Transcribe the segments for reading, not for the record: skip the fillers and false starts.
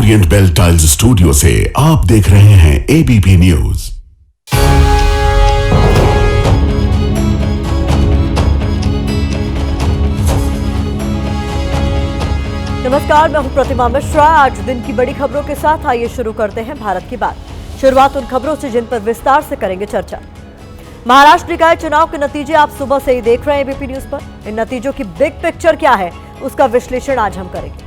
Orient bell tiles studio से आप देख रहे हैं एबीपी न्यूज। नमस्कार, मैं हूं प्रतिमा मिश्रा। आज दिन की बड़ी खबरों के साथ आइए शुरू करते हैं भारत की बात। शुरुआत उन खबरों से जिन पर विस्तार से करेंगे चर्चा। महाराष्ट्र निकाय चुनाव के नतीजे आप सुबह से ही देख रहे हैं एबीपी न्यूज पर। इन नतीजों की बिग पिक्चर क्या है, उसका विश्लेषण आज हम करेंगे।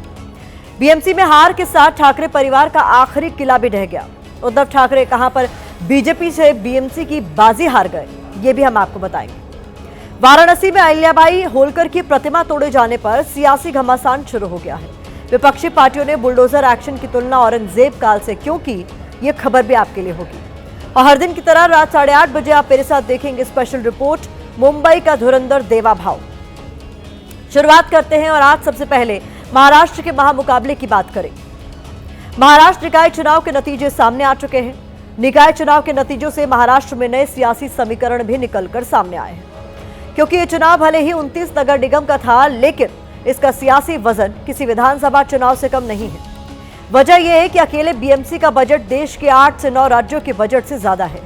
बीएमसी में हार के साथ ठाकरे परिवार का आखिरी किला भी ढह गया। उद्धव ठाकरे कहां पर बीजेपी से बीएमसी की बाजी हार गए, ये भी हम आपको बताएंगे। वाराणसी में अहिल्याबाई होलकर की प्रतिमा तोड़े जाने पर सियासी घमासान शुरू हो गया है। विपक्षी पार्टियों ने बुलडोजर एक्शन की तुलना औरंगजेब काल से क्यों की, ये खबर भी आपके लिए होगी। और हर दिन की तरह रात 8:30 बजे आप मेरे साथ देखेंगे स्पेशल रिपोर्ट मुंबई का धुरंधर देवा भाव। शुरुआत करते हैं और आज सबसे पहले महाराष्ट्र के महामुकाबले की बात करें। महाराष्ट्र निकाय चुनाव के नतीजे सामने आ चुके हैं। निकाय चुनाव के नतीजों से महाराष्ट्र में नए सियासी समीकरण भी निकलकर सामने आए हैं, क्योंकि ये चुनाव भले ही 29 नगर निगम का था, लेकिन इसका सियासी वजन किसी विधानसभा चुनाव से कम नहीं है। वजह यह है कि अकेले बीएमसी का बजट देश के 8 से 9 राज्यों के बजट से ज्यादा है।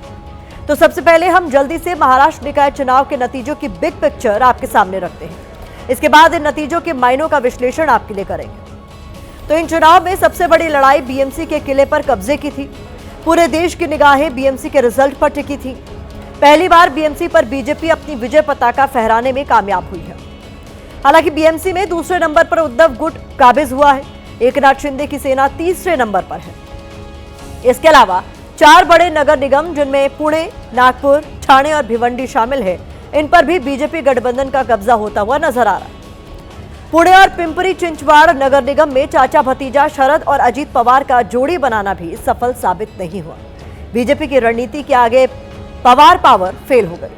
तो सबसे पहले हम जल्दी से महाराष्ट्र निकाय चुनाव के नतीजों की बिग पिक्चर आपके सामने रखते हैं। इसके बाद इन नतीजों के मायनों का विश्लेषण आपके लिए करेंगे। तो इन चुनाव में सबसे बड़ी लड़ाई बीएमसी के किले पर कब्जे की थी। पूरे देश की निगाहें बीएमसी के रिजल्ट पर टिकी थी। पहली बार बीएमसी पर बीजेपी अपनी विजय पताका फहराने में कामयाब हुई है। हालांकि बीएमसी में दूसरे नंबर पर उद्धव गुट काबिज हुआ है। एकनाथ शिंदे की सेना तीसरे नंबर पर है। इसके अलावा 4 बड़े नगर निगम, जिनमें पुणे, नागपुर, ठाणे और भिवंडी शामिल है, इन पर भी बीजेपी गठबंधन का कब्जा होता हुआ नजर आ रहा है। पुणे और पिंपरी चिंचवाड़ नगर निगम में चाचा भतीजा शरद और अजीत पवार का जोड़ी बनाना भी सफल साबित नहीं हुआ। बीजेपी की रणनीति के आगे पवार पावर फेल हो गई।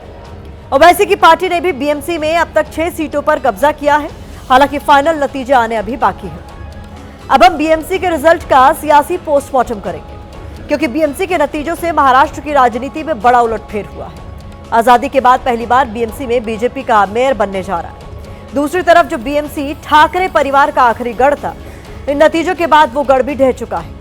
ओवैसी की पार्टी ने भी बीएमसी में अब तक 6 सीटों पर कब्जा किया है। हालांकि फाइनल नतीजे आने अभी बाकी है। अब हम बीएमसी के रिजल्ट का सियासी पोस्टमार्टम करेंगे, क्योंकि बीएमसी के नतीजों से महाराष्ट्र की राजनीति में बड़ा उलटफेर हुआ है। आजादी के बाद पहली बार बीएमसी में बीजेपी का मेयर बनने जा रहा है। दूसरी तरफ जो बीएमसी ठाकरे परिवार का आखिरी गढ़ था, इन नतीजों के बाद वो गढ़ भी ढह चुका है।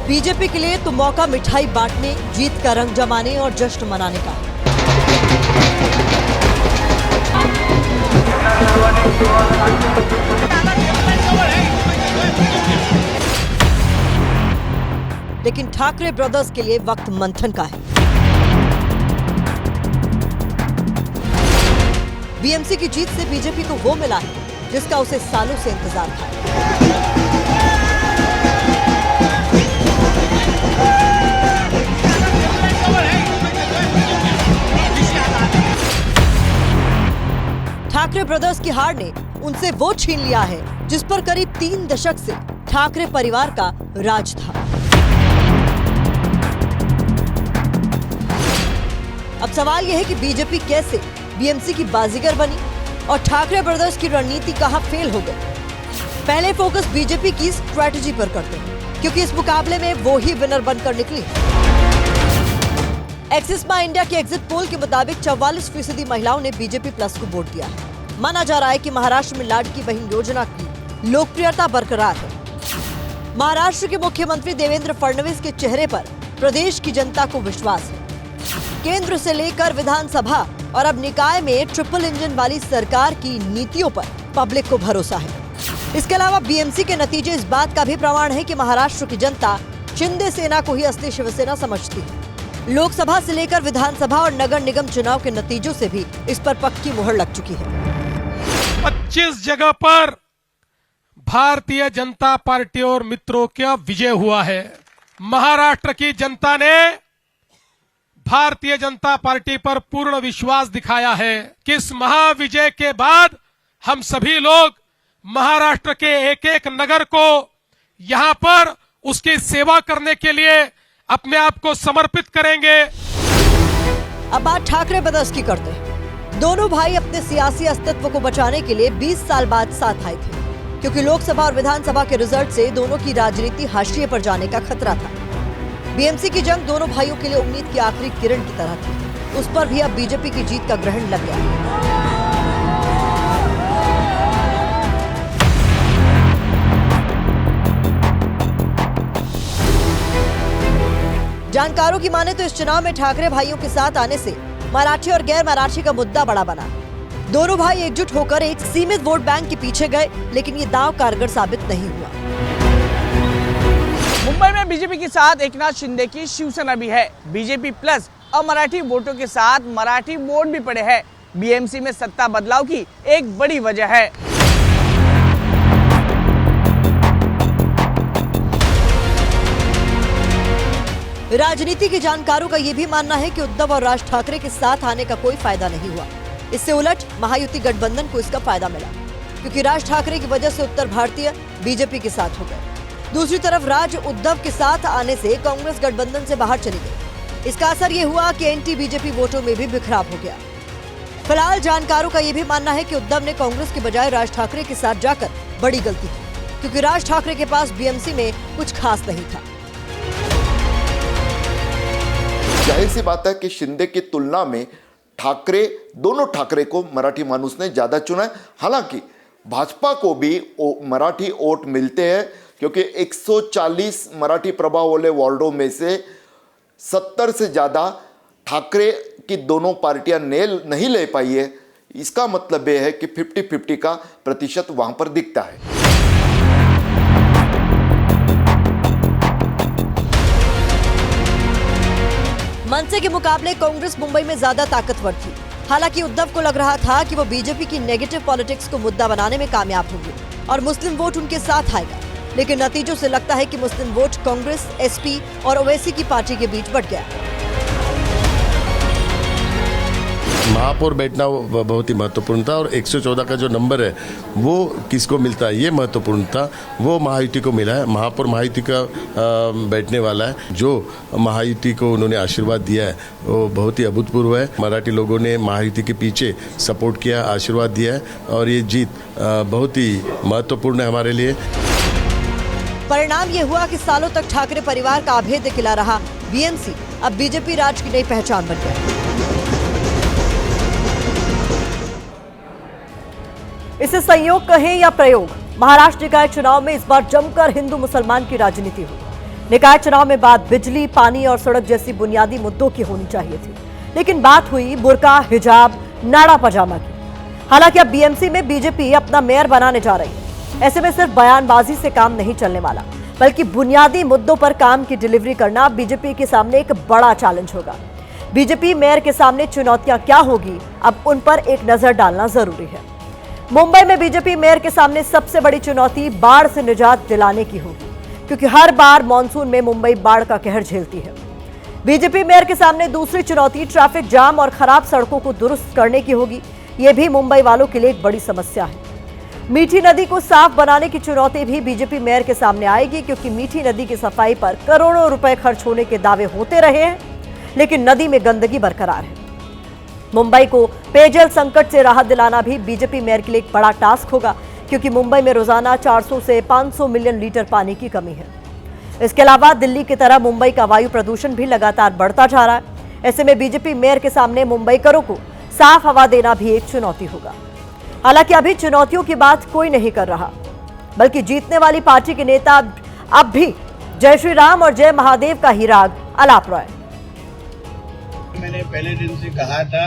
बीजेपी के लिए तो मौका मिठाई बांटने, जीत का रंग जमाने और जश्न मनाने का है। लेकिन ठाकरे ब्रदर्स के लिए वक्त मंथन का है। बीएमसी की जीत से बीजेपी को वो मिला है जिसका उसे सालों से इंतजार था। ठाकरे ब्रदर्स की हार ने उनसे वो छीन लिया है जिस पर करीब 3 दशक से ठाकरे परिवार का राज था। अब सवाल यह है कि बीजेपी कैसे बीएमसी की बाजीगर बनी और ठाकरे ब्रदर्स की रणनीति कहां फेल हो गई। पहले फोकस बीजेपी की स्ट्रैटेजी पर करते हैं, क्योंकि इस मुकाबले में वो ही विनर बनकर निकली। एक्सिस माई इंडिया के एग्जिट पोल के मुताबिक 44% महिलाओं ने बीजेपी प्लस को वोट दिया है। माना जा रहा है कि महाराष्ट्र में लाडकी बहन योजना की लोकप्रियता बरकरार है। महाराष्ट्र के मुख्यमंत्री देवेंद्र फडणवीस के चेहरे पर प्रदेश की जनता को विश्वास है। केंद्र से लेकर विधानसभा और अब निकाय में ट्रिपल इंजन वाली सरकार की नीतियों पर पब्लिक को भरोसा है। इसके अलावा बीएमसी के नतीजे इस बात का भी प्रमाण है कि महाराष्ट्र की जनता शिंदे सेना को ही असली शिवसेना समझती है। लोकसभा से लेकर विधानसभा और नगर निगम चुनाव के नतीजों से भी इस पर पक्की मुहर लग चुकी है। 25 जगह पर भारतीय जनता पार्टी और मित्रों का विजय हुआ है। महाराष्ट्र की जनता ने भारतीय जनता पार्टी पर पूर्ण विश्वास दिखाया है कि इस महाविजय के बाद हम सभी लोग महाराष्ट्र के एक एक नगर को यहां पर उसकी सेवा करने के लिए अपने आप को समर्पित करेंगे। अब बात ठाकरे ब्रदर्स की करते हैं। दोनों भाई अपने सियासी अस्तित्व को बचाने के लिए 20 साल बाद साथ आए थे, क्योंकि लोकसभा और विधानसभा के रिजल्ट से दोनों की राजनीति हाशिए पर जाने का खतरा था। बीएमसी की जंग दोनों भाइयों के लिए उम्मीद की आखिरी किरण की तरह थी। उस पर भी अब बीजेपी की जीत का ग्रहण लग गया। जानकारों की माने तो इस चुनाव में ठाकरे भाइयों के साथ आने से मराठी और गैर मराठी का मुद्दा बड़ा बना। दोनों भाई एकजुट होकर एक सीमित वोट बैंक के पीछे गए, लेकिन ये दांव कारगर साबित नहीं हुआ। मुंबई में बीजेपी के साथ एकनाथ शिंदे की शिवसेना भी है। बीजेपी प्लस अमराठी वोटों के साथ मराठी वोट भी पड़े हैं। बीएमसी में सत्ता बदलाव की एक बड़ी वजह है। राजनीति के जानकारों का यह भी मानना है कि उद्धव और राज ठाकरे के साथ आने का कोई फायदा नहीं हुआ। इससे उलट महायुति गठबंधन को इसका फायदा मिला, क्योंकि राज ठाकरे की वजह से उत्तर भारतीय बीजेपी के साथ हो गए। दूसरी तरफ राज उद्धव के साथ आने से कांग्रेस गठबंधन से बाहर चली गई। इसका असर ये हुआ कि एंटी बीजेपी वोटों में भी बिखराव हो गया। फिलहाल जानकारों का यह भी मानना है कि उद्धव ने कांग्रेस के बजाय राज ठाकरे के साथ जाकर बड़ी गलती की, क्योंकि राज ठाकरे के पास बीएमसी में कुछ खास नहीं था। जाहिर सी बात है कि शिंदे की तुलना में ठाकरे, दोनों ठाकरे को मराठी मानुस ने ज़्यादा चुना है। हालांकि भाजपा को भी मराठी वोट मिलते हैं, क्योंकि 140 मराठी प्रभाव वाले वार्डों में से 70 से ज़्यादा ठाकरे की दोनों पार्टियां नहीं ले पाई है। इसका मतलब यह है कि 50-50 का प्रतिशत वहां पर दिखता है। मनसे के मुकाबले कांग्रेस मुंबई में ज्यादा ताकतवर थी। हालांकि उद्धव को लग रहा था कि वो बीजेपी की नेगेटिव पॉलिटिक्स को मुद्दा बनाने में कामयाब होंगे और मुस्लिम वोट उनके साथ आएगा, लेकिन नतीजों से लगता है कि मुस्लिम वोट कांग्रेस, एसपी और ओवैसी की पार्टी के बीच बंट गया। महापौर बैठना बहुत ही महत्वपूर्ण था और 114 का जो नंबर है वो किसको मिलता है ये महत्वपूर्ण था। वो महायुति को मिला है। महापौर महायुति का बैठने वाला है। जो महायुति को उन्होंने आशीर्वाद दिया है वो बहुत ही अभूतपूर्व है। मराठी लोगों ने महायुति के पीछे सपोर्ट किया, आशीर्वाद दिया है और ये जीत बहुत ही महत्वपूर्ण है हमारे लिए। परिणाम ये हुआ कि सालों तक ठाकरे परिवार का अभेद्य किला रहा बीएमसी अब बीजेपी राज की नई पहचान बन गया। इसे संयोग कहें या प्रयोग, महाराष्ट्र निकाय चुनाव में इस बार जमकर हिंदू मुसलमान की राजनीति हुई। निकाय चुनाव में बात बिजली, पानी और सड़क जैसी बुनियादी मुद्दों की होनी चाहिए थी, लेकिन बात हुई बुर्का, हिजाब, नाड़ा पजामा की। हालांकि अब बीएमसी में बीजेपी अपना मेयर बनाने जा रही है। ऐसे में सिर्फ बयानबाजी से काम नहीं चलने वाला, बल्कि बुनियादी मुद्दों पर काम की डिलीवरी करना बीजेपी के सामने एक बड़ा चैलेंज होगा। बीजेपी मेयर के सामने चुनौतियां क्या होगी, अब उन पर एक नजर डालना जरूरी है। मुंबई में बीजेपी मेयर के सामने सबसे बड़ी चुनौती बाढ़ से निजात दिलाने की होगी, क्योंकि हर बार मानसून में मुंबई बाढ़ का कहर झेलती है। बीजेपी मेयर के सामने दूसरी चुनौती ट्रैफिक जाम और खराब सड़कों को दुरुस्त करने की होगी। यह भी मुंबई वालों के लिए एक बड़ी समस्या है। मीठी नदी को साफ बनाने की चुनौती भी बीजेपी मेयर के सामने आएगी, क्योंकि मीठी नदी की सफाई पर करोड़ों रुपए खर्च होने के दावे होते रहे हैं, लेकिन नदी में गंदगी बरकरार है। मुंबई को पेयजल संकट से राहत दिलाना भी बीजेपी मेयर के लिए एक बड़ा टास्क होगा, क्योंकि मुंबई में रोजाना 400 से 500 मिलियन लीटर पानी की कमी है। इसके अलावा दिल्ली की तरह मुंबई का वायु प्रदूषण भी लगातार बढ़ता जा रहा है। ऐसे में बीजेपी मेयर के सामने मुंबईकरों को साफ हवा देना भी एक चुनौती होगा। हालांकि अभी चुनौतियों की बात कोई नहीं कर रहा, बल्कि जीतने वाली पार्टी के नेता अब भी जय श्री राम और जय महादेव का ही राग अलाप रहा है। मैंने पहले दिन से कहा था,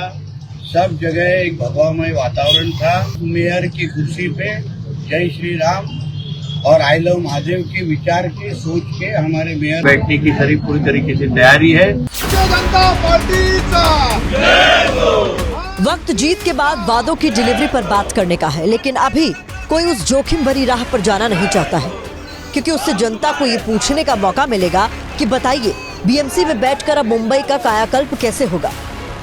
सब जगह एक भगवामय वातावरण था। मेयर की कुर्सी पे जय श्री राम और आई लव महादेव के विचार के सोच के हमारे मेयर बैठने की सारी पूरी तरीके से तैयारी है। वक्त जीत के बाद वादों की डिलीवरी पर बात करने का है, लेकिन अभी कोई उस जोखिम भरी राह पर जाना नहीं चाहता है, क्योंकि उससे जनता को ये पूछने का मौका मिलेगा कि बताइए बीएमसी में बैठकर अब मुंबई का कायाकल्प कैसे होगा।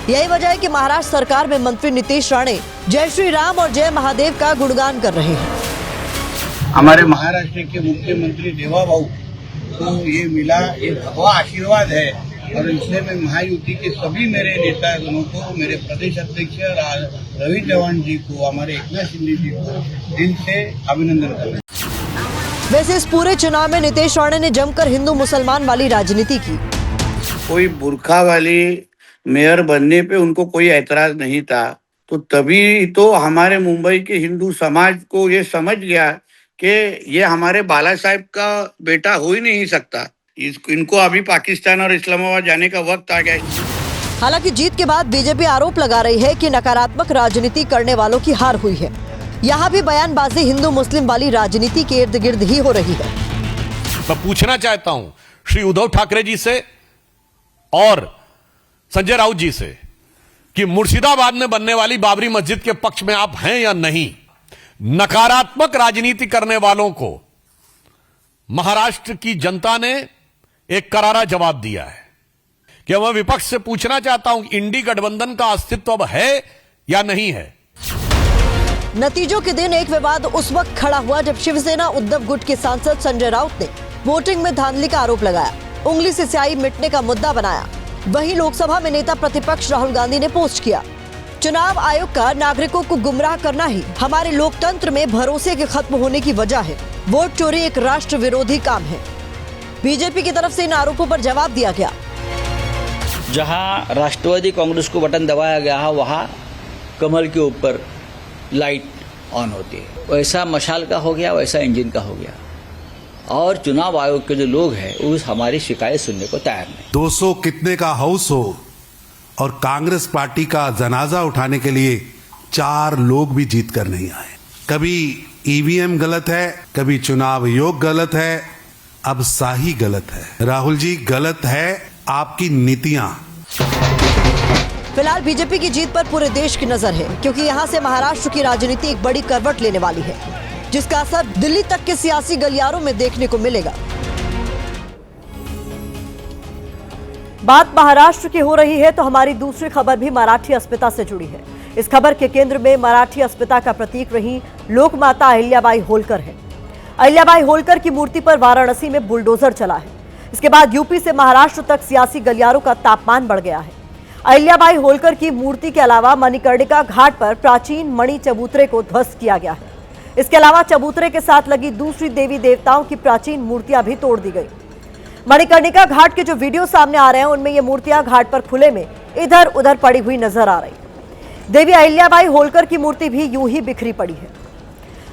यही वजह है कि महाराष्ट्र सरकार में मंत्री नीतीश राणे जय श्री राम और जय महादेव का गुणगान कर रहे हैं। हमारे महाराष्ट्र के मुख्यमंत्री देवाभाऊ को ये मिला, ये भगवा आशीर्वाद है और इसलिए मैं महायुति के सभी मेरे नेतागणों को, मेरे प्रदेश अध्यक्ष रवि चौहान जी को, हमारे एकनाथ शिंदे जी को दिल से अभिनंदन करता हूं। वैसे इस पूरे चुनाव में नीतीश राणे ने जमकर हिंदू मुसलमान वाली राजनीति की। कोई बुर्खा वाली मेयर बनने पे उनको कोई ऐतराज नहीं था, तो तभी तो हमारे मुंबई के हिंदू समाज को ये समझ गया कि ये हमारे बाला साहब का बेटा हो ही नहीं सकता। इनको अभी पाकिस्तान और इस्लामाबाद जाने का वक्त आ गया। हालांकि जीत के बाद बीजेपी आरोप लगा रही है कि नकारात्मक राजनीति करने वालों की हार हुई है। यहाँ भी बयानबाजी हिंदू मुस्लिम वाली राजनीति के इर्द गिर्द ही हो रही है। मैं पूछना चाहता हूं श्री उद्धव ठाकरे जी से और संजय राउत जी से कि मुर्शिदाबाद में बनने वाली बाबरी मस्जिद के पक्ष में आप हैं या नहीं। नकारात्मक राजनीति करने वालों को महाराष्ट्र की जनता ने एक करारा जवाब दिया है कि मैं विपक्ष से पूछना चाहता हूं कि इंडी गठबंधन का अस्तित्व अब है या नहीं है। नतीजों के दिन एक विवाद उस वक्त खड़ा हुआ जब शिवसेना उद्धव गुट के सांसद संजय राउत ने वोटिंग में धांधली का आरोप लगाया, उंगली से स्याही मिटने का मुद्दा बनाया। वहीं लोकसभा में नेता प्रतिपक्ष राहुल गांधी ने पोस्ट किया, चुनाव आयोग का नागरिकों को गुमराह करना ही हमारे लोकतंत्र में भरोसे के खत्म होने की वजह है। वोट चोरी एक राष्ट्र विरोधी काम है। बीजेपी की तरफ से इन आरोपों पर जवाब दिया गया। जहां राष्ट्रवादी कांग्रेस को बटन दबाया गया है वहां कमल के ऊपर लाइट ऑन होती है। वैसा मशाल का हो गया, वैसा इंजन का हो गया। और चुनाव आयोग के जो लोग हैं वो हमारी शिकायत सुनने को तैयार नहीं। 200 कितने का हाउस हो और कांग्रेस पार्टी का जनाजा उठाने के लिए 4 लोग भी जीत कर नहीं आए। कभी ईवीएम गलत है, कभी चुनाव आयोग गलत है, अब शाही गलत है। राहुल जी, गलत है आपकी नीतियां। फिलहाल बीजेपी की जीत पर पूरे देश की नजर है, क्योंकि यहां से महाराष्ट्र की राजनीति एक बड़ी करवट लेने वाली है, जिसका असर दिल्ली तक के सियासी गलियारों में देखने को मिलेगा। बात महाराष्ट्र की हो रही है तो हमारी दूसरी खबर भी मराठी अस्मिता से जुड़ी है। इस खबर के केंद्र में मराठी अस्मिता का प्रतीक रही लोकमाता अहिल्याबाई होलकर है। अहिल्याबाई होलकर की मूर्ति पर वाराणसी में बुलडोजर चला है। इसके बाद यूपी से महाराष्ट्र तक सियासी गलियारों का तापमान बढ़ गया है। अहिल्याबाई होलकर की मूर्ति के अलावा मणिकर्णिका घाट पर प्राचीन मणि चबूतरे को ध्वस्त किया गया है। इसके अलावा चबूतरे के साथ लगी दूसरी देवी देवताओं की प्राचीन मूर्तियां भी तोड़ दी गई। मणिकर्णिका घाट के जो वीडियो सामने आ रहे हैं उनमें ये मूर्तियां घाट पर खुले में इधर उधर पड़ी हुई नजर आ रही। देवी अहिल्याबाई होलकर की मूर्ति भी यूं ही बिखरी पड़ी है।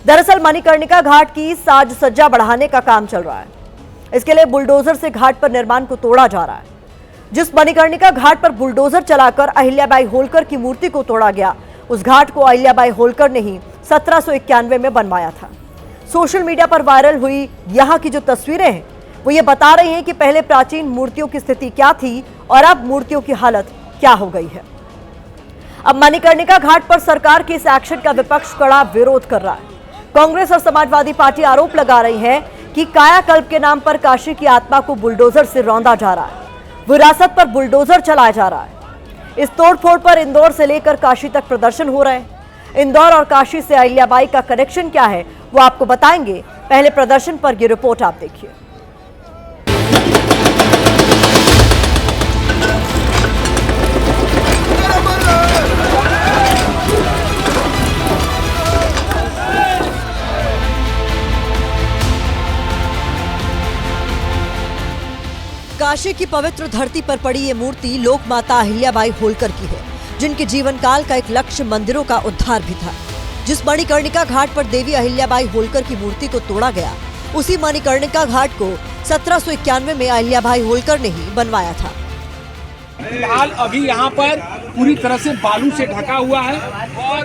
दरअसल मणिकर्णिका घाट की साज सज्जा बढ़ाने का काम चल रहा है। इसके लिए बुलडोजर से घाट पर निर्माण को तोड़ा जा रहा है। जिस मणिकर्णिका घाट पर बुलडोजर चलाकर अहिल्याबाई होलकर की मूर्ति को तोड़ा गया, उस घाट को अहिल्याबाई होलकर ने ही 1791 में बनवाया था। सोशल मीडिया पर वायरल हुई यहाँ की जो तस्वीरें हैं वो ये बता रही हैं कि पहले प्राचीन मूर्तियों की स्थिति क्या थी और अब मूर्तियों की हालत क्या हो गई है। अब मणिकर्णिका घाट पर सरकार के इस एक्शन का विपक्ष कड़ा विरोध कर रहा है। कांग्रेस और समाजवादी पार्टी आरोप लगा रही है कि कायाकल्प के नाम पर काशी की आत्मा को बुलडोजर से रौंदा जा रहा है, विरासत पर बुलडोजर चलाया जा रहा है। इस तोड़फोड़ पर इंदौर से लेकर काशी तक प्रदर्शन हो रहे हैं। इंदौर और काशी से अहिल्याबाई का कनेक्शन क्या है वो आपको बताएंगे। पहले प्रदर्शन पर ये रिपोर्ट आप देखिए। काशी की पवित्र धरती पर पड़ी ये मूर्ति लोक माता अहिल्याबाई होलकर की है, जिनके जीवन काल का एक लक्ष्य मंदिरों का उद्धार भी था। जिस मणिकर्णिका घाट पर देवी अहिल्याबाई होलकर की मूर्ति को तोड़ा गया, उसी मणिकर्णिका घाट को 1791 में अहिल्याबाई होलकर ने ही बनवाया था। फिलहाल अभी यहाँ पर पूरी तरह से बालू से ढका हुआ है और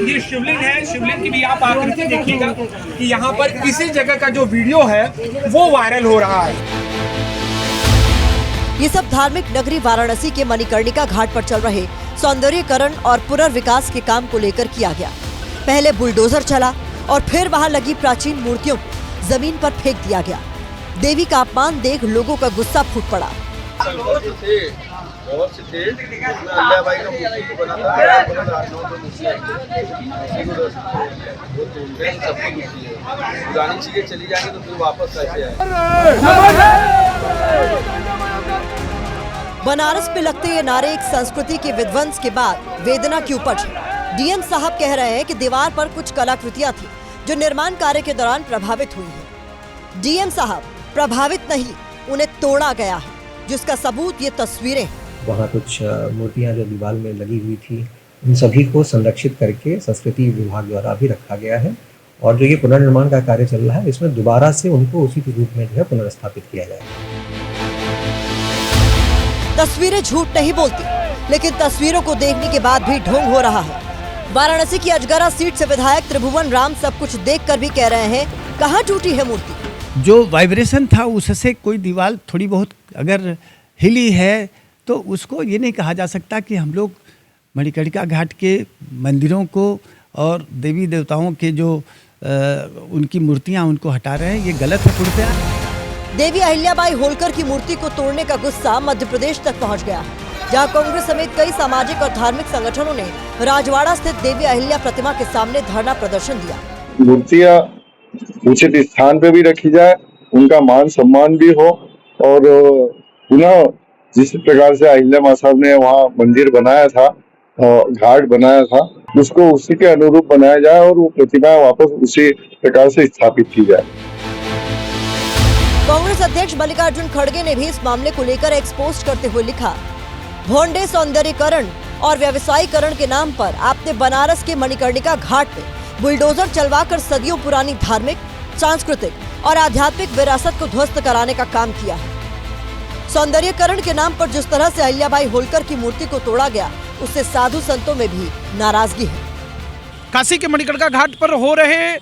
ये शिवलिंग है। शिवलिंग की भी आप आकृति देखिएगा कि यहाँ पर किसी जगह का जो वीडियो है वो वायरल हो रहा है। ये सब धार्मिक नगरी वाराणसी के मणिकर्णिका घाट पर चल रहे सौंदर्यीकरण और पुनर्विकास के काम को लेकर किया गया। पहले बुलडोजर चला और फिर वहां लगी प्राचीन मूर्तियों को जमीन पर फेंक दिया गया। देवी का अपमान देख लोगों का गुस्सा फूट पड़ा। पुरानी चीजें चली जाएंगी तो फिर वापस कैसे आए। बनारस पे लगते ये नारे एक संस्कृति के विध्वंस के बाद वेदना की उपज है। डीएम साहब कह रहे हैं कि दीवार पर कुछ कलाकृतियां थी जो निर्माण कार्य के दौरान प्रभावित हुई हैं। डीएम साहब प्रभावित नहीं, उन्हें तोड़ा गया है। जिसका सबूत ये तस्वीरें। वहाँ कुछ मूर्तियाँ जो दीवार में लगी हुई थी, इन सभी को संरक्षित करके संस्कृति विभाग द्वारा भी रखा गया है और जो ये पुनर्निर्माण का कार्य चल रहा है इसमें दोबारा से उनको उसी रूप में जो है पुनर्स्थापित किया जाएगा। तस्वीरें झूठ नहीं बोलती, लेकिन तस्वीरों को देखने के बाद भी ढोंग हो रहा है। वाराणसी की अजगरा सीट से विधायक त्रिभुवन राम सब कुछ देखकर भी कह रहे हैं, कहाँ टूटी है मूर्ति। जो वाइब्रेशन था उससे कोई दीवार थोड़ी बहुत अगर हिली है तो उसको ये नहीं कहा जा सकता कि हम लोग मणिकर्णिका घाट के मंदिरों को और देवी देवताओं के जो उनकी मूर्तियां उनको हटा रहे हैं, ये गलत है पूर्णतया। देवी अहिल्याबाई होलकर की मूर्ति को तोड़ने का गुस्सा मध्य प्रदेश तक पहुंच गया, जहां कांग्रेस समेत कई सामाजिक और धार्मिक संगठनों ने राजवाड़ा स्थित देवी अहिल्या प्रतिमा के सामने धरना प्रदर्शन दिया। मूर्तियां उचित स्थान पे भी रखी जाए, उनका मान सम्मान भी हो और पुनः जिस प्रकार से अहिल्या माँ साहब ने वहाँ मंदिर बनाया था, घाट बनाया था, उसको उसी के अनुरूप बनाया जाए और वो प्रतिमा वापस उसी प्रकार से स्थापित की जाए। कांग्रेस अध्यक्ष मल्लिकार्जुन खड़गे ने भी इस मामले को लेकर एक्सपोज करते हुए लिखा, भोंडे सौंदर्यीकरण और व्यवसायीकरण के नाम पर आपने बनारस के मणिकर्णिका घाट पे बुलडोजर चलवाकर सदियों पुरानी धार्मिक, सांस्कृतिक और आध्यात्मिक विरासत को ध्वस्त कराने का काम किया है। सौंदर्यीकरण के नाम पर जिस तरह से अहिल्याबाई होलकर की मूर्ति को तोड़ा गया, उससे साधु संतों में भी नाराजगी है। काशी के मणिकर्णिका घाट पर हो रहे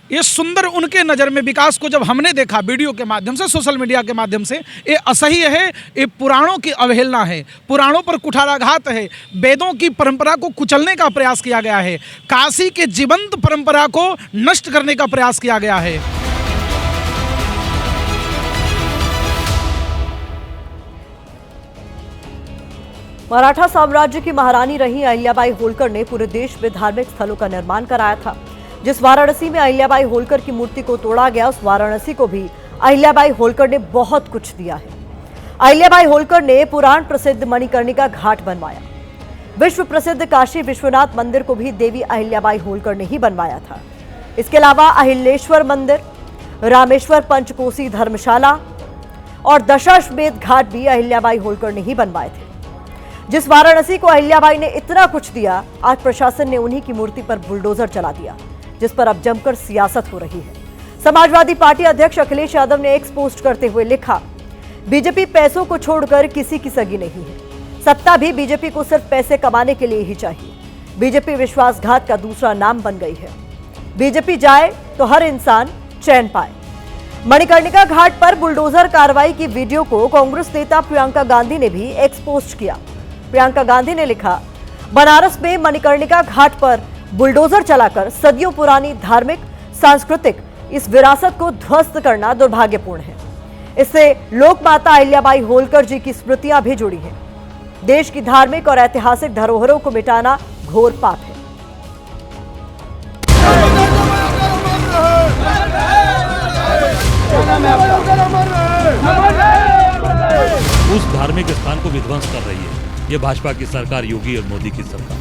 ये सुंदर उनके नज़र में विकास को जब हमने देखा वीडियो के माध्यम से, सोशल मीडिया के माध्यम से, ये असह्य है, ये पुराणों की अवहेलना है, पुराणों पर कुठाराघात है, वेदों की परंपरा को कुचलने का प्रयास किया गया है, काशी के जीवंत परंपरा को नष्ट करने का प्रयास किया गया है। मराठा साम्राज्य की महारानी रही अहिल्याबाई होलकर ने पूरे देश में धार्मिक स्थलों का निर्माण कराया था। जिस वाराणसी में अहिल्याबाई होलकर की मूर्ति को तोड़ा गया, उस वाराणसी को भी अहिल्याबाई होलकर ने बहुत कुछ दिया है। अहिल्याबाई होलकर ने पुराण प्रसिद्ध मणिकर्णिका घाट बनवाया। विश्व प्रसिद्ध काशी विश्वनाथ मंदिर को भी देवी अहिल्याबाई होलकर ने ही बनवाया था। इसके अलावा अहिलेश्वर मंदिर, रामेश्वर पंचकोसी धर्मशाला और दशाश्वमेध घाट भी अहिल्याबाई होलकर ने ही बनवाए थे। जिस वाराणसी को अहिल्याबाई ने इतना कुछ दिया, आज प्रशासन ने उन्हीं की मूर्ति पर बुलडोजर चला दिया, जिस पर अब जमकर सियासत हो रही है। समाजवादी पार्टी अध्यक्ष अखिलेश यादव ने एक्स पोस्ट करते हुए लिखा, बीजेपी पैसों को छोड़कर किसी की सगी नहीं है। सत्ता भी बीजेपी को सिर्फ पैसे कमाने के लिए ही चाहिए। बीजेपी विश्वासघात का दूसरा नाम बन गई है। बीजेपी जाए तो हर इंसान चैन पाए। मणिकर्णिका घाट पर बुलडोजर कार्रवाई की वीडियो को कांग्रेस नेता प्रियंका गांधी ने भी एक्स पोस्ट किया। प्रियंका गांधी ने लिखा, बनारस में मणिकर्णिका घाट पर बुलडोजर चलाकर सदियों पुरानी धार्मिक, सांस्कृतिक इस विरासत को ध्वस्त करना दुर्भाग्यपूर्ण है। इससे लोक माता अहिल्याबाई होलकर जी की स्मृतियां भी जुड़ी हैं। देश की धार्मिक और ऐतिहासिक धरोहरों को मिटाना घोर पाप है। उस धार्मिक स्थान को विध्वंस कर रही है ये भाजपा की सरकार, योगी और मोदी की सरकार।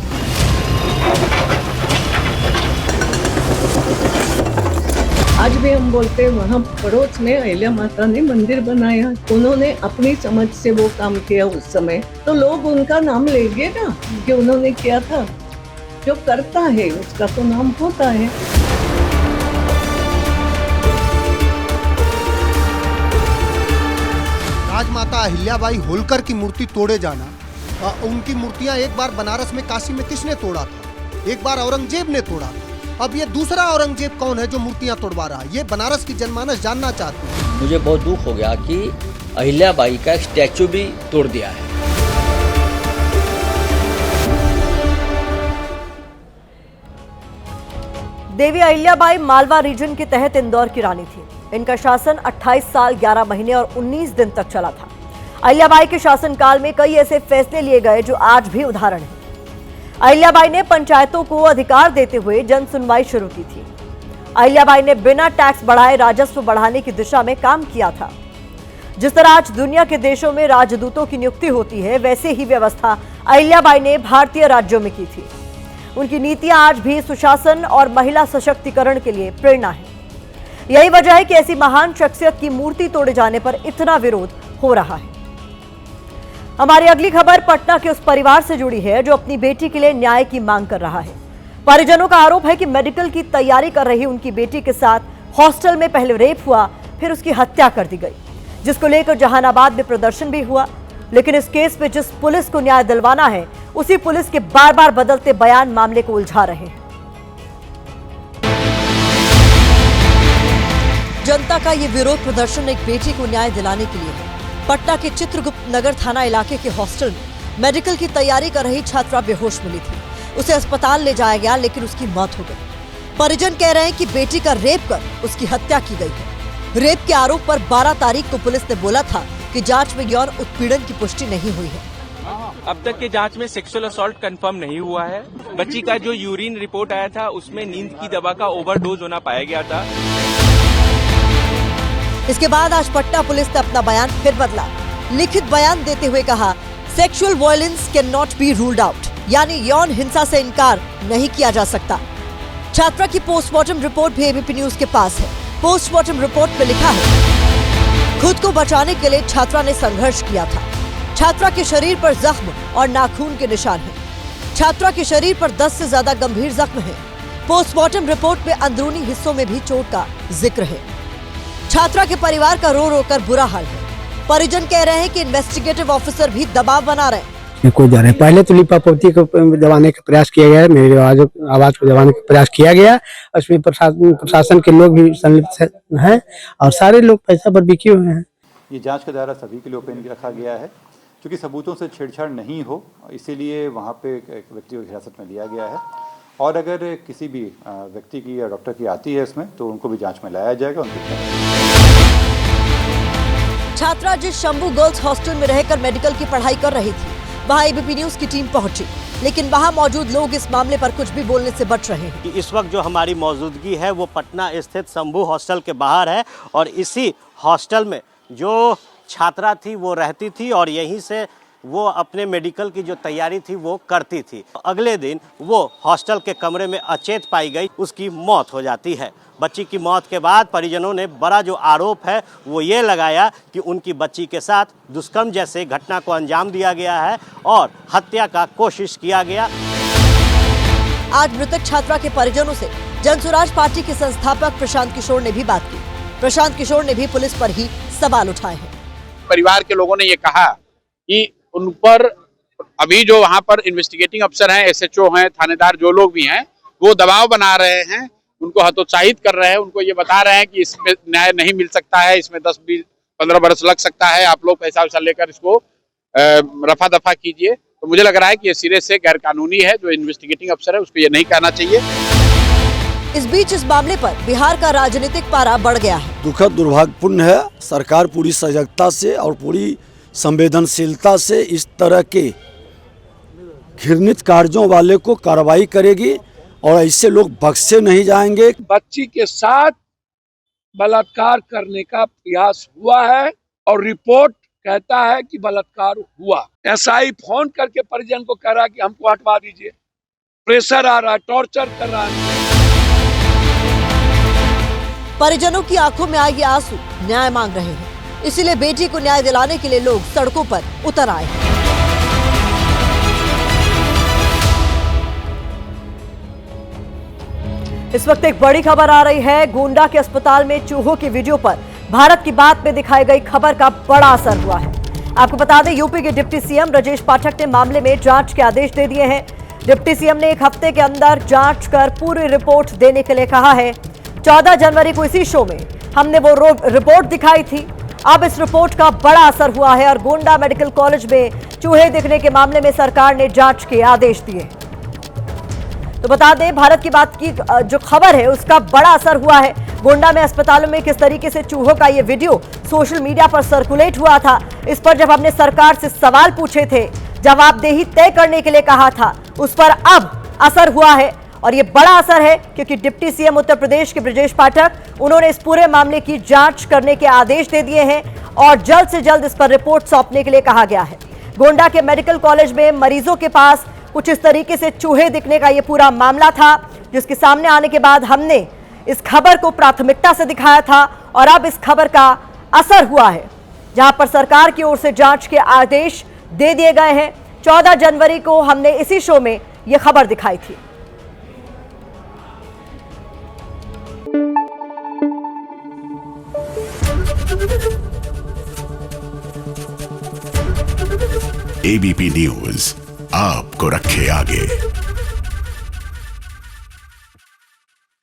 आज भी हम बोलते हैं, वहाँ पड़ोस में अहिल्या माता ने मंदिर बनाया, उन्होंने अपनी समझ से वो काम किया उस समय, तो लोग उनका नाम लेंगे ना कि उन्होंने किया था। जो करता है उसका तो नाम होता है। राजमाता अहिल्याबाई होलकर की मूर्ति तोड़े जाना, उनकी मूर्तियां एक बार बनारस में, काशी में किसने तोड़ा था? एक बार औरंगजेब ने तोड़ा था। अब ये दूसरा औरंगजेब कौन है जो मूर्तियां तोड़वा रहा है? ये बनारस की जनमानस जानना चाहती है। मुझे बहुत दुख हो गया कि अहिल्याबाई का एक स्टैचू भी तोड़ दिया है। देवी अहिल्याबाई मालवा रीजन के तहत इंदौर की रानी थी। इनका शासन 28 साल 11 महीने और 19 दिन तक चला था। अहिल्याबाई के शासनकाल में कई ऐसे फैसले लिए गए जो आज भी उदाहरण हैं। अहिल्याबाई ने पंचायतों को अधिकार देते हुए जन सुनवाई शुरू की थी। अहिल्याबाई ने बिना टैक्स बढ़ाए राजस्व बढ़ाने की दिशा में काम किया था। जिस तरह आज दुनिया के देशों में राजदूतों की नियुक्ति होती है, वैसे ही व्यवस्था अहिल्याबाई ने भारतीय राज्यों में की थी। उनकी नीतियां आज भी सुशासन और महिला सशक्तिकरण के लिए प्रेरणा है। यही वजह है कि ऐसी महान शख्सियत की मूर्ति तोड़े जाने पर इतना विरोध हो रहा है। हमारी अगली खबर पटना के उस परिवार से जुड़ी है जो अपनी बेटी के लिए न्याय की मांग कर रहा है। परिजनों का आरोप है कि मेडिकल की तैयारी कर रही उनकी बेटी के साथ हॉस्टल में पहले रेप हुआ, फिर उसकी हत्या कर दी गई, जिसको लेकर जहानाबाद में प्रदर्शन भी हुआ। लेकिन इस केस में जिस पुलिस को न्याय दिलवाना है, उसी पुलिस के बार बार बदलते बयान मामले को उलझा रहे हैं। जनता का ये विरोध प्रदर्शन एक बेटी को न्याय दिलाने के लिए है। पटना के चित्रगुप्त नगर थाना इलाके के हॉस्टल में मेडिकल की तैयारी कर रही छात्रा बेहोश मिली थी। उसे अस्पताल ले जाया गया, लेकिन उसकी मौत हो गई। परिजन कह रहे हैं कि बेटी का रेप कर उसकी हत्या की गई है। रेप के आरोप पर 12 तारीख को पुलिस ने बोला था कि जांच में यौन उत्पीड़न की पुष्टि नहीं हुई है। अब तक के जांच में सेक्सुअल असॉल्ट कंफर्म नहीं हुआ है। बच्ची का जो यूरिन रिपोर्ट आया था उसमें नींद की दवा का ओवरडोज होना पाया गया था। इसके बाद आज पटना पुलिस ने अपना बयान फिर बदला। लिखित बयान देते हुए कहा, sexual violence can not be ruled out, यानी यौन हिंसा से इनकार नहीं किया जा सकता। छात्रा की पोस्टमार्टम रिपोर्ट भी एबीपी न्यूज के पास है। पोस्टमार्टम रिपोर्ट में लिखा है, खुद को बचाने के लिए छात्रा ने संघर्ष किया था। छात्रा के शरीर पर जख्म और नाखून के निशान हैं। छात्रा के शरीर पर 10 से ज्यादा गंभीर जख्म हैं। पोस्टमार्टम रिपोर्ट में अंदरूनी हिस्सों में भी चोट का जिक्र है। छात्रा के परिवार का रो रो कर बुरा हाल है। परिजन कह रहे हैं कि इन्वेस्टिगेटिव ऑफिसर भी दबाव बना रहे हैं। कोई जा रहे हैं। पहले तो लिपापोती को दबाने का प्रयास किया गया है, मेरी आवाज को दबाने का प्रयास किया गया। उसमें प्रशासन के लोग भी संलिप्त हैं और सारे लोग पैसा पर बिके हुए हैं। ये जांच का दायरा सभी के लिए ओपन रखा गया है, क्योंकि सबूतों से छेड़छाड़ नहीं हो, इसीलिए वहाँ पे एक व्यक्ति को हिरासत में लिया गया है। और अगर किसी भी व्यक्ति की या डॉक्टर की आती है इसमें, तो उनको भी जांच में लाया जाएगा। छात्रा जिस शंभू गर्ल्स हॉस्टल में रहकर मेडिकल की पढ़ाई कर रही थी, वहां एबीपी न्यूज की टीम पहुंची, लेकिन वहां मौजूद लोग इस मामले पर कुछ भी बोलने से बच रहे हैं। इस वक्त जो हमारी मौजूदगी है वो पटना स्थित शंभू हॉस्टल के बाहर है और इसी हॉस्टल में जो छात्रा थी वो रहती थी और यहीं से वो अपने मेडिकल की जो तैयारी थी वो करती थी। अगले दिन वो हॉस्टल के कमरे में अचेत पाई गई, उसकी मौत हो जाती है। बच्ची की मौत के बाद परिजनों ने बड़ा जो आरोप है वो ये लगाया कि उनकी बच्ची के साथ दुष्कर्म जैसे घटना को अंजाम दिया गया है और हत्या का कोशिश किया गया। आज मृतक छात्रा के परिजनों से जनसुराज पार्टी के संस्थापक प्रशांत किशोर ने भी बात की। प्रशांत किशोर ने भी पुलिस पर ही सवाल उठाए हैं। परिवार के लोगों ने ये कहा कि उन पर अभी जो वहाँ पर इन्वेस्टिगेटिंग अफसर हैं, एसएचओ हैं, थानेदार जो लोग भी हैं, वो दबाव बना रहे हैं, उनको हतोत्साहित कर रहे हैं, उनको ये बता रहे हैं कि इसमें न्याय नहीं मिल सकता है, इसमें 10-15 बरस लग सकता है, आप लोग पैसा वैसा लेकर इसको रफा दफा कीजिए। तो मुझे लग रहा है कि ये सिरे से गैर कानूनी है। जो इन्वेस्टिगेटिंग अफसर है उसको ये नहीं कहना चाहिए। इस बीच इस मामले पर बिहार का राजनीतिक पारा बढ़ गया है। दुखद दुर्भाग्यपूर्ण है। सरकार पूरी सजगता से और पूरी संवेदनशीलता से इस तरह के घृणित कार्यों वाले को कार्रवाई करेगी और ऐसे लोग बख्शे नहीं जाएंगे। बच्ची के साथ बलात्कार करने का प्रयास हुआ है और रिपोर्ट कहता है कि बलात्कार हुआ। एसआई फोन करके परिजन को कह रहा है कि हमको हटवा दीजिए, प्रेशर आ रहा है, टॉर्चर कर रहा है। परिजनों की आंखों में आए ये आंसू न्याय मांग रहे हैं, इसीलिए बेटी को न्याय दिलाने के लिए लोग सड़कों पर उतर आए हैं। इस वक्त एक बड़ी खबर आ रही है। गोंडा के अस्पताल में चूहों की वीडियो पर भारत की बात में दिखाई गई खबर का बड़ा असर हुआ है। आपको बता दें, यूपी के डिप्टी सीएम ब्रजेश पाठक ने मामले में जांच के आदेश दे दिए हैं। डिप्टी सीएम ने 1 हफ्ते के अंदर जांच कर पूरी रिपोर्ट देने के लिए कहा है। 14 जनवरी को इसी शो में हमने वो रिपोर्ट दिखाई थी। अब इस रिपोर्ट का बड़ा असर हुआ है और गोंडा मेडिकल कॉलेज में चूहे दिखने के मामले में सरकार ने जांच के आदेश दिए। तो बता दें, भारत की बात की जो खबर है उसका बड़ा असर हुआ है। गोंडा में अस्पतालों में किस तरीके से चूहों का ये वीडियो सोशल मीडिया पर सर्कुलेट हुआ था, इस पर जब हमने सरकार से सवाल पूछे थे, जवाबदेही तय करने के लिए कहा था, उस पर अब असर हुआ है। और ये बड़ा असर है क्योंकि डिप्टी सीएम उत्तर प्रदेश के ब्रजेश पाठक, उन्होंने इस पूरे मामले की जांच करने के आदेश दे दिए हैं और जल्द से जल्द इस पर रिपोर्ट सौंपने के लिए कहा गया है। गोंडा के मेडिकल कॉलेज में मरीजों के पास कुछ इस तरीके से चूहे दिखने का ये पूरा मामला था, जिसके सामने आने के बाद हमने इस खबर को प्राथमिकता से दिखाया था और अब इस खबर का असर हुआ है, जहां पर सरकार की ओर से जांच के आदेश दे दिए गए हैं। 14 जनवरी को हमने इसी शो में यह खबर दिखाई थी। एबीपी न्यूज आपको रखे आगे।